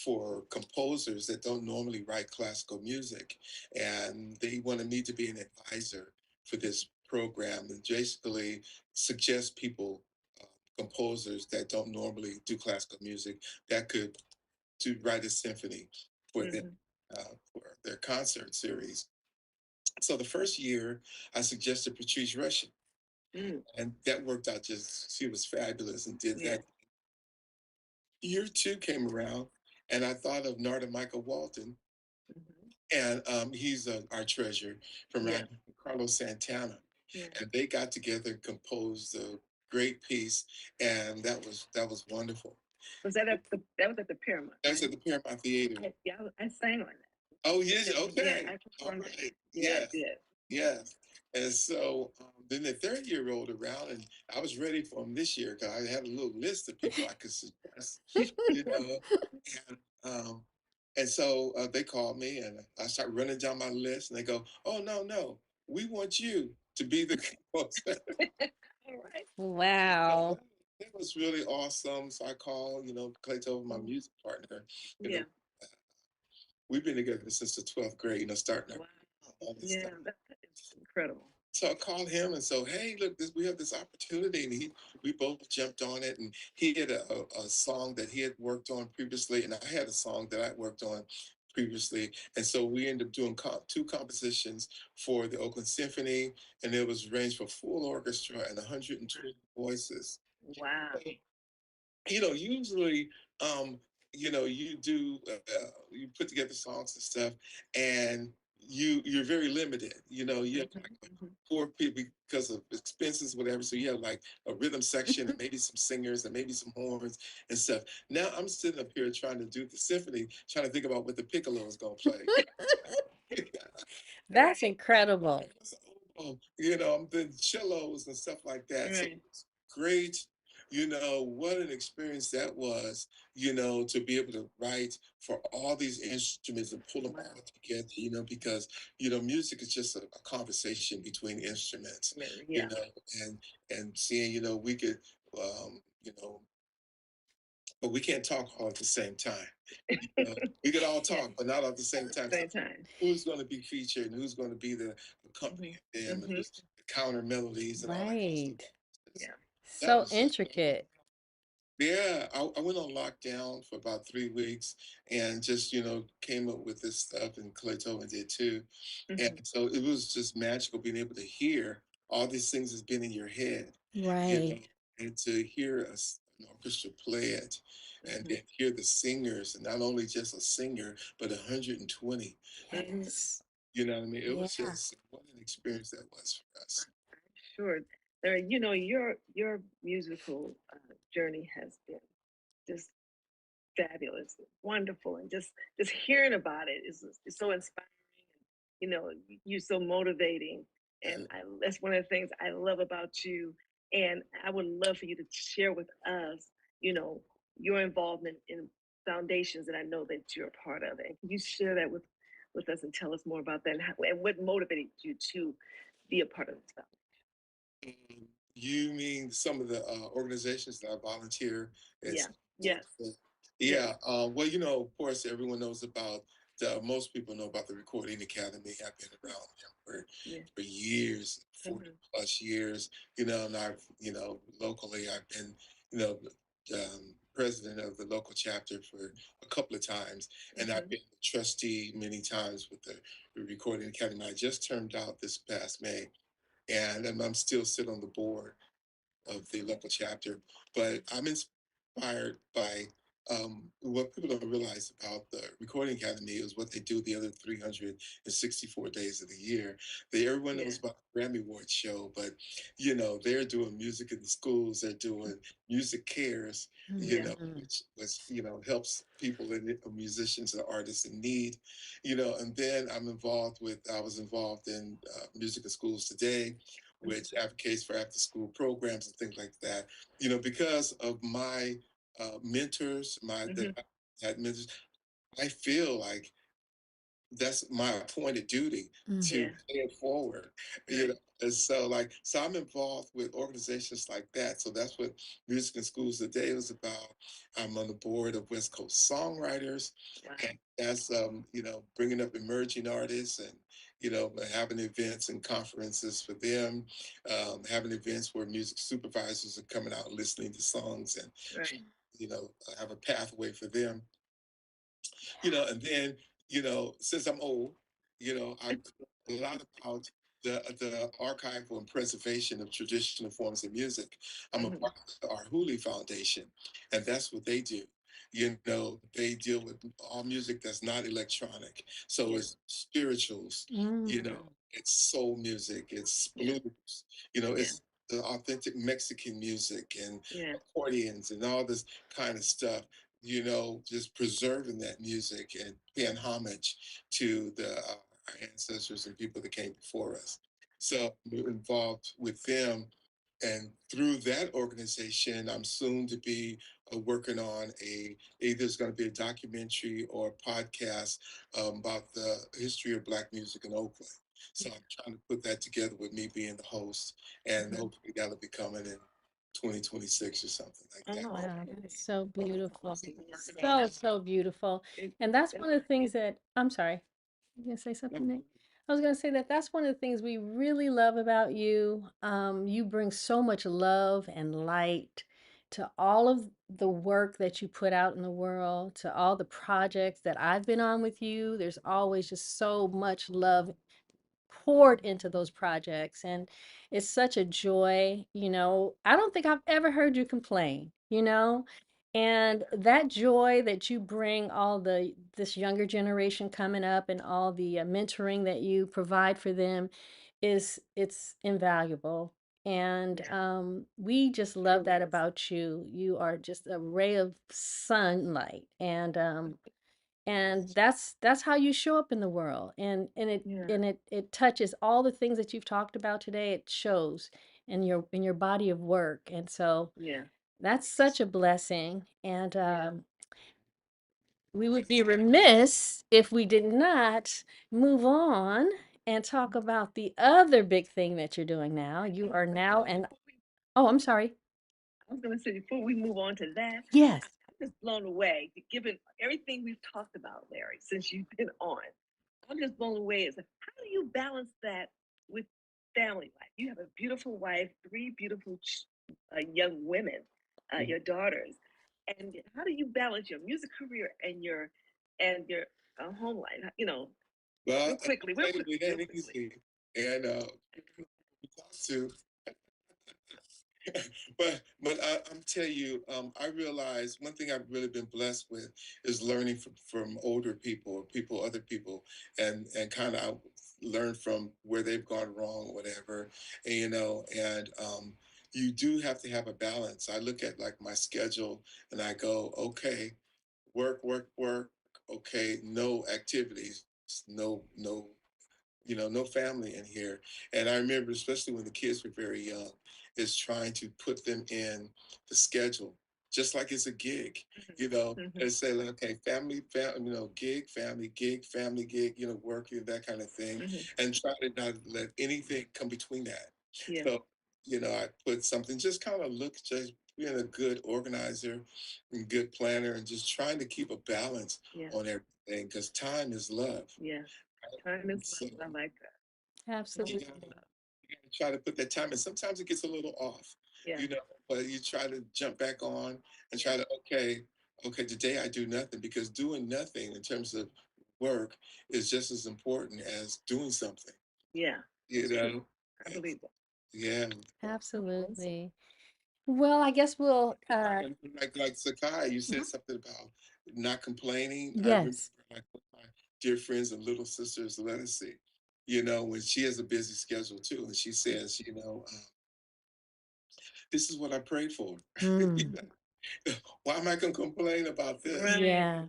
for composers that don't normally write classical music, and they wanted me to be an advisor for this program and basically suggest people, composers that don't normally do classical music, that could to write a symphony for them, Hmm. for their concert series. So the first year, I suggested Patrice Rushen, Mm. and that worked out just, she was fabulous and did Yeah. that. Year two came around, and I thought of Narda Michael Walton, Hmm. and he's our treasurer from Yeah. around Carlos Santana. Yeah. And they got together and composed a great piece, and that was wonderful. Was that at the that was at the Paramount, That's right? at the Paramount Theater. Yeah, I sang on that. Oh, yes, Yeah, okay. I All performed it. right. Yeah, I Yes, did. yes. And so then the third year rolled around, and I was ready for him this year because I had a little list of people I could suggest, you know. And, um, and so they called me, and I started running down my list, and they go, "Oh no, no, we want you to be the composer." All right. So Wow. that was really awesome. So I called, Clayton, my Mm, music partner. You know, yeah. we've been together since the 12th grade. Starting our Wow. all this Yeah, stuff. that is incredible. So I called him and so, hey, look, we have this opportunity, and we both jumped on it. And he had a song that he had worked on previously, and I had a song that I worked on previously, and so we ended up doing two compositions for the Oakland Symphony, and it was arranged for full orchestra and 120 voices. Wow. Usually, you do, you put together songs and stuff, and you're very limited. You have like Hmm. Hmm. four people because of expenses, whatever. So you have like a rhythm section and maybe some singers and maybe some horns and stuff. Now I'm sitting up here trying to do the symphony, trying to think about what the piccolo is going to play. That's Right. incredible. I'm the cellos and stuff like that. So Right. it's great. What an experience that was, to be able to write for all these instruments and pull them Wow. all together, because, music is just a conversation between instruments, you Yeah. know, and seeing, we could, but we can't talk all at the same time. We could all Yeah. talk, but not at the same time. So Same time. who's going to be featured and who's going to be the Hmm. accompanying them and Hmm. who's the counter melodies and all that kind of stuff. Right. Yeah. That So was just intricate. yeah. I went on lockdown for about 3 weeks and just came up with this stuff, and Clay Tobin did too. And Hmm. so it was just magical being able to hear all these things that's been in your head, you know, Right. and to hear an orchestra play it, and Hmm. then hear the singers, and not only just a singer, but 120. Hmm. Yes. You know what I mean? It was Yeah. just what an experience that was for us. Sure. Your musical journey has been just fabulous, wonderful, and just hearing about it is so inspiring. You know, you're so motivating, and that's one of the things I love about you. And I would love for you to share with us, you know, your involvement in foundations that I know that you're a part of. And can you share that with us and tell us more about that and what motivated you to be a part of this foundation? You mean some of the organizations that I volunteer at? Yeah. Yes. Yes. Yeah. Well, of course, everyone knows about most people know about the Recording Academy. I've been around them Yeah. for years, 40 Hmm. plus years, and I've, locally, I've been, you know, president of the local chapter for a couple of times, and I've Hmm. been a trustee many times with the Recording Academy. I just turned out this past May, and I'm still sit on the board of the local chapter. But I'm inspired by what people don't realize about the Recording Academy is what they do the other 364 days of the year. Everyone Yeah. knows about the Grammy Awards show, but they're doing music in the schools. They're doing music cares, Yeah. Mhm. which helps people and musicians and artists in need, And then I was involved in Music in Schools Today, which advocates for after school programs and things like that. Because of my mentors, that Hmm. I had mentors, I feel like that's my appointed duty to Mhm. Yeah. pay it forward. Right. And so I'm involved with organizations like that. So that's what Music in Schools Today was about. I'm on the board of West Coast Songwriters, Wow. and that's bringing up emerging artists and having events and conferences for them, having events where music supervisors are coming out and listening to songs and Right. have a pathway for them, and then, since I'm old, I a lot about the archival and preservation of traditional forms of music. I'm a Hmm. part of our Hooley Foundation, and that's what they do. They deal with all music that's not electronic. So Yeah. it's spirituals, Mm. it's soul music, it's Yeah. blues, Yeah. it's the authentic Mexican music and Yeah. accordions and all this kind of stuff, just preserving that music and paying homage to our ancestors and people that came before us. So we're involved with them. And through that organization, I'm soon to be working on either it's going to be a documentary or a podcast about the history of Black music in Oakland. So I'm trying to put that together with me being the host, and hopefully that'll be coming in 2026 or something like Oh, that. Wow, okay. that's so beautiful. Yeah. So, so beautiful. And that's one of the things that, I'm sorry, you gonna say something, Nick? I was gonna say that that's one of the things we really love about you. You bring so much love and light to all of the work that you put out in the world, to all the projects that I've been on with you. There's always just so much love poured into those projects, and it's such a joy. I don't think I've ever heard you complain. And that joy that you bring all this younger generation coming up, and all the mentoring that you provide for them, it's invaluable. And Yeah. we just love that about you. You are just a ray of sunlight, and that's how you show up in the world, and it Yeah. and it it touches all the things that you've talked about today. It shows in your body of work, and so Yeah. that's such a blessing. And Yeah. we would be remiss if we did not move on and talk about the other big thing that you're doing now. You are now an Oh, I'm sorry. I was going to say before we move on to that, Yes. I'm just blown away given everything we've talked about, Larry, since you've been on. I'm just blown away. Is how do you balance that with family life? You have a beautiful wife, three beautiful young women, your daughters, and how do you balance your music career and your home life? Well, Real quickly, real quickly, it real ain't quickly. easy. And to I'm tell you, I realize one thing I've really been blessed with is learning from older people, other people, and kind of learn from where they've gone wrong, whatever, and, and you do have to have a balance. I look at like my schedule and I go, okay, work, work, work. Okay, no activities, no family in here. And I remember, especially when the kids were very young, is trying to put them in the schedule, just like it's a gig, Mm-hmm. and say, like, okay, gig, family, gig, working, that kind of thing, Mm-hmm. and try to not let anything come between that. Yeah, So, I put something, just kind of just being a good organizer and good planner, and just trying to keep a balance yeah, on everything, because time is love. yes. Time is So love. I like that. Time you is Absolutely. gotta, love. you gotta try to put that time, and sometimes it gets a little off, Yeah, you know, but you try to jump back on and yeah, try to, okay, today I do nothing, because doing nothing in terms of work is just as important as doing something, yeah. you It's true. know? I believe that. Yeah. Awesome. Absolutely. Well, I guess we'll And like Sakai, you said Mhm. something about not complaining. I remember Yes. like with my dear friends and little sisters, Legacy, when she has a busy schedule too, and she says, this is what I prayed for. Mm. Why am I going to complain about this? Right. Yeah,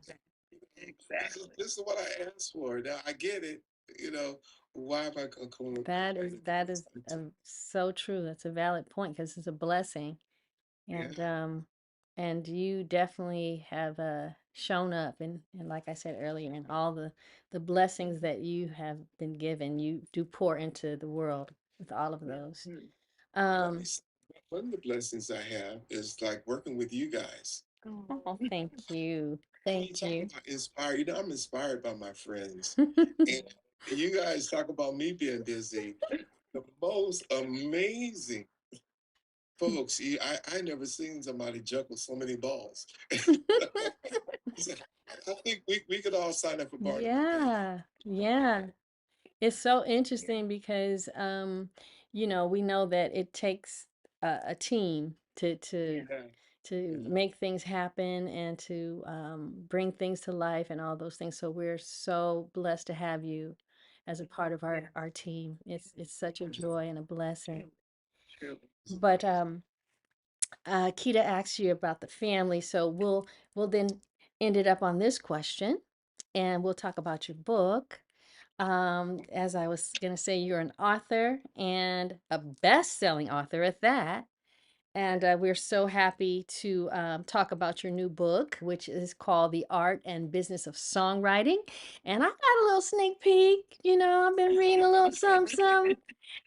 Exactly. This is what I asked for. Now I get it. You know, why am I going to that complain is about that is something? so true. That's a valid point because it's a blessing. Yeah. And you definitely have shown up, and like I said earlier, in all the blessings that you have been given, you do pour into the world with all of Yeah. those. Mm. Let me Um, say, one of the blessings I have is like working with you guys. oh, Oh. thank you. You Thank talk you. about inspired. I'm inspired by my friends. And you guys talk about me being busy. The most amazing folks. I never seen somebody juggle so many balls. So I think we could all sign up for Barnum and Bailey. Yeah, yeah. It's so Yeah. interesting because we know that it takes a team to Yeah. to Yeah. to make things happen, and to bring things to life, and all those things. So we're so blessed to have you as a part of Yeah. our team. It's such a joy and a blessing. Truly. Truly. But Kita asked you about the family, so we'll then end it up on this question, and we'll talk about your book. As I was going to say, you're an author and a best-selling author at that. And we're so happy to talk about your new book, which is called The Art and Business of Songwriting. And I got a little sneak peek, I've been reading a little something, something.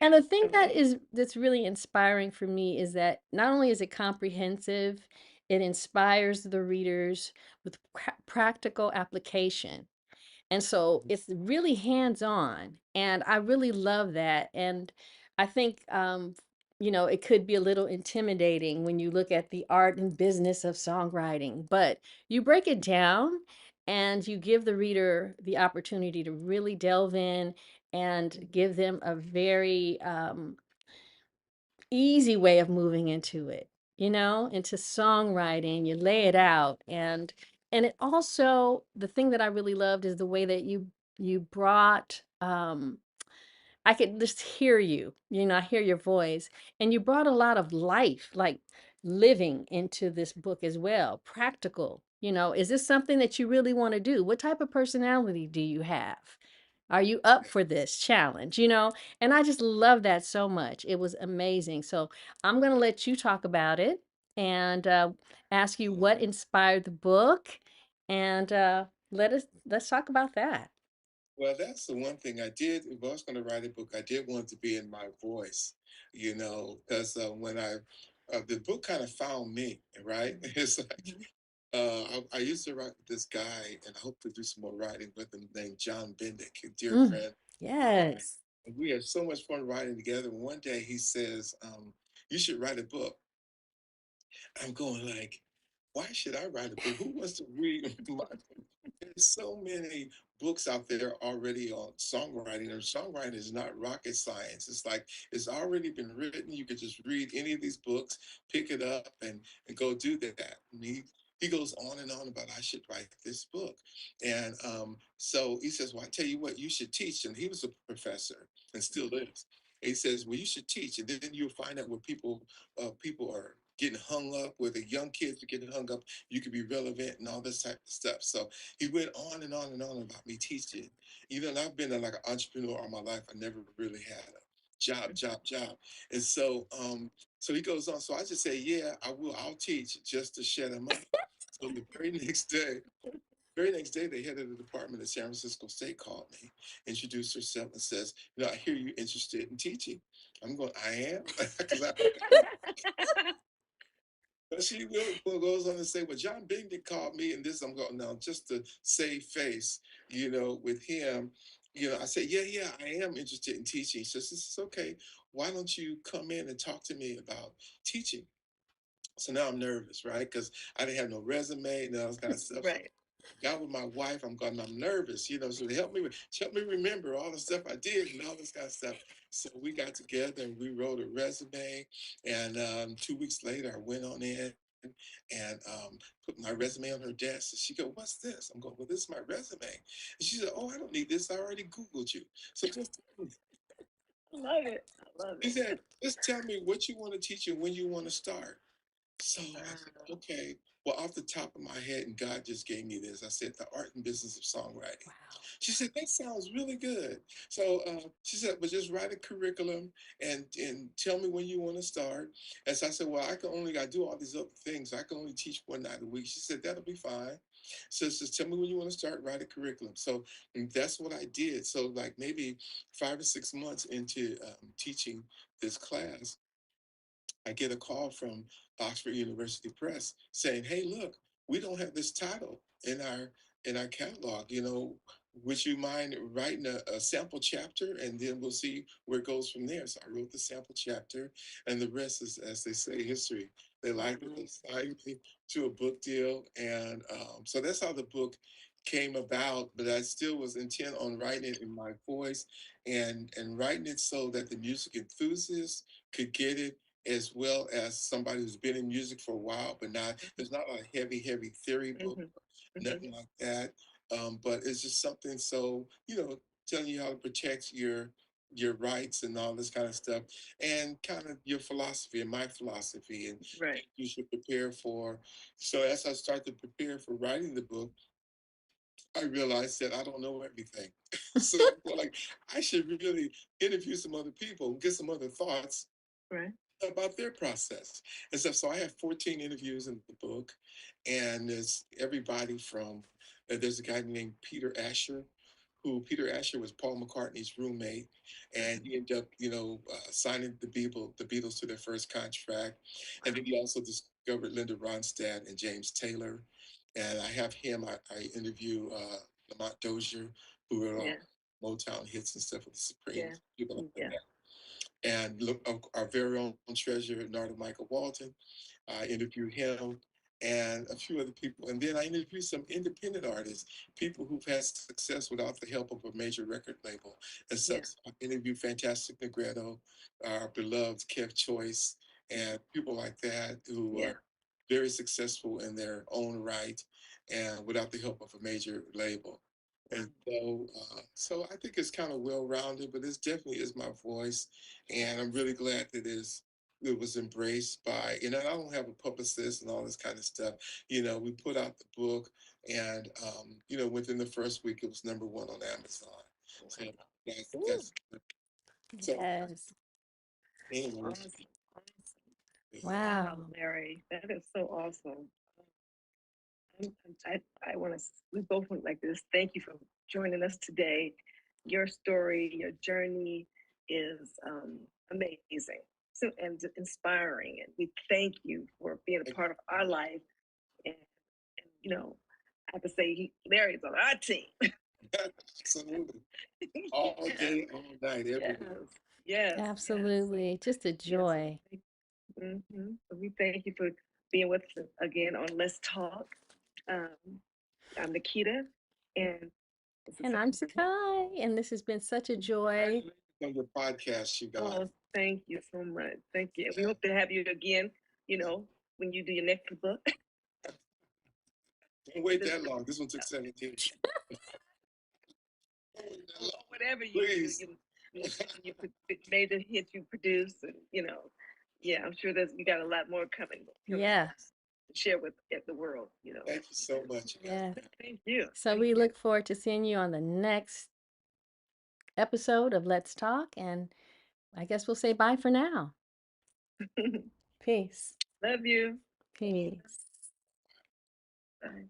And the thing Okay. that's really inspiring for me is that not only is it comprehensive, it inspires the readers with practical application. And so it's really hands-on, and I really love that. And I think, it could be a little intimidating when you look at the art and business of songwriting, but you break it down and you give the reader the opportunity to really delve in and give them a very easy way of moving into it, into songwriting. You lay it out, and it also, the thing that I really loved is the way that you brought I could just hear you, I hear your voice, and you brought a lot of life, like living into this book as well, practical. Is this something that you really want to do? What type of personality do you have? Are you up for this challenge? And I just love that so much. It was amazing. So I'm going to let you talk about it and ask you what inspired the book, and let's talk about that. Well, that's the one thing I did. If I was going to write a book, I did want it to be in my voice, because when the book kind of found me, right? It's like, Mhm. I used to write with this guy, and I hope to do some more writing with him, named John Bendick, a dear Mm, friend. yes. And we had so much fun writing together. One day he says, "You should write a book." I'm going like, why should I write a book? Who wants to read my book? There's so many books out there already on songwriting, and songwriting is not rocket science. It's like it's already been written. You could just read any of these books, pick it up, and go do that. And he goes on and on about I should write this book, and so he says, "Well, I tell you what, you should teach." And he was a professor and still is. And he says, "Well, you should teach, and then you'll find out where people are getting hung up, where the young kids are getting hung up. You could be relevant and all this type of stuff." So he went on and on and on about me teaching. And I've been like an entrepreneur all my life. I never really had a job. And so he goes on. So I just say, yeah, I will. I'll teach just to shut him up. So the very next day, the head of the department at San Francisco State called me, introduced herself, and says, I hear you're interested in teaching. I'm going, I am, because I but she goes on to say, well, John Bendick called me, and this I'm going now just to save face, with him. I said, yeah, I am interested in teaching. She says, this is okay. Why don't you come in and talk to me about teaching? So now I'm nervous, right? Because I didn't have no resume and all this kind of stuff. So Right. got with my wife. I'm nervous, so she helped me remember all the stuff I did and all this kind of stuff. So we got together and we wrote a resume. And 2 weeks later, I went on in and put my resume on her desk. And she go, "What's this?" I'm going, "Well, this is my resume." And she said, "Oh, I don't need this. I already Googled you. So just," I love it. I love she it. said, "Just tell me what you want to teach and when you want to start." So I said, Wow. okay. Well, off the top of my head, and God just gave me this. I said, the art and business of songwriting. Wow. She said, that sounds really good. So she said, but just write a curriculum and tell me when you want to start. And so I said, well, I do all these other things. I can only teach one night a week. She said, that'll be fine. So just tell me when you want to start, write a curriculum. So that's what I did. So like maybe 5 or 6 months into teaching this class, I get a call from Oxford University Press saying, "Hey, look, we don't have this title in our catalog. Would you mind writing a sample chapter, and then we'll see where it goes from there?" So I wrote the sample chapter, and the rest is, as they say, history. They liked it, they signed me to a book deal, and so that's how the book came about. But I still was intent on writing it in my voice, and writing it so that the music enthusiasts could get it, as well as somebody who's been in music for a while, but not Mhm. there's not a heavy theory book, Mhm. Mhm. nothing like that. But it's just something, so telling you how to protect your rights and all this kind of stuff, and kind of your philosophy and my philosophy, and Right. you should prepare for. So as I start to prepare for writing the book, I realized that I don't know everything. So like I should really interview some other people, get some other thoughts Right. about their process and stuff. So I have 14 interviews in the book, and there's everybody from there's a guy named Peter Asher, who Peter Asher was Paul McCartney's roommate, and he ended up, signing the Beatles to their first contract, and then he also discovered Linda Ronstadt and James Taylor, and I have him. I interview Lamont Dozier, who wrote Yeah. all Motown hits and stuff with the Yeah. Supremes, people like Yeah. that. And look, our very own treasure, Narda Michael Walton. I interviewed him and a few other people. And then I interviewed some independent artists, people who've had success without the help of a major record label. And so Yeah. I interviewed Fantastic Negretto, our beloved Kev Choice, and people like that who Yeah. are very successful in their own right and without the help of a major label. And so I think it's kind of well rounded, but this definitely is my voice, and I'm really glad that it was embraced by. I don't have a publicist and all this kind of stuff. We put out the book, and within the first week, it was #1 on Amazon. So Ooh, that's so. Yes. Anyway, awesome. Awesome. yeah. Wow, Wow. Larry, that is so awesome. I want to, we both would like this. Thank you for joining us today. Your story, your journey is amazing and inspiring. And we thank you for being a part of our life. And I have to say, Larry's on our team. Absolutely. All day, all night, every Yes, day. yes, yes. Absolutely. Just a Yes. joy. So we thank you for being with us again on Let's Talk. Um, I'm Nikita, and this is And I'm Sakai, and this has been such a joy. Congratulations on your podcast, you guys. oh, thank you so much. Thank you. We hope to have you again, when you do your next book. Don't wait that long. This one took 17 years. Or whatever you do, Please. you made the hit you produce, and yeah, I'm sure you got a lot more coming Yeah. to share with the world. Thank you so much, you guys. Yeah. Thank you. So we look forward to seeing you on the next episode of Let's Talk. And I guess we'll say bye for now. Peace. Love you. Peace. Bye.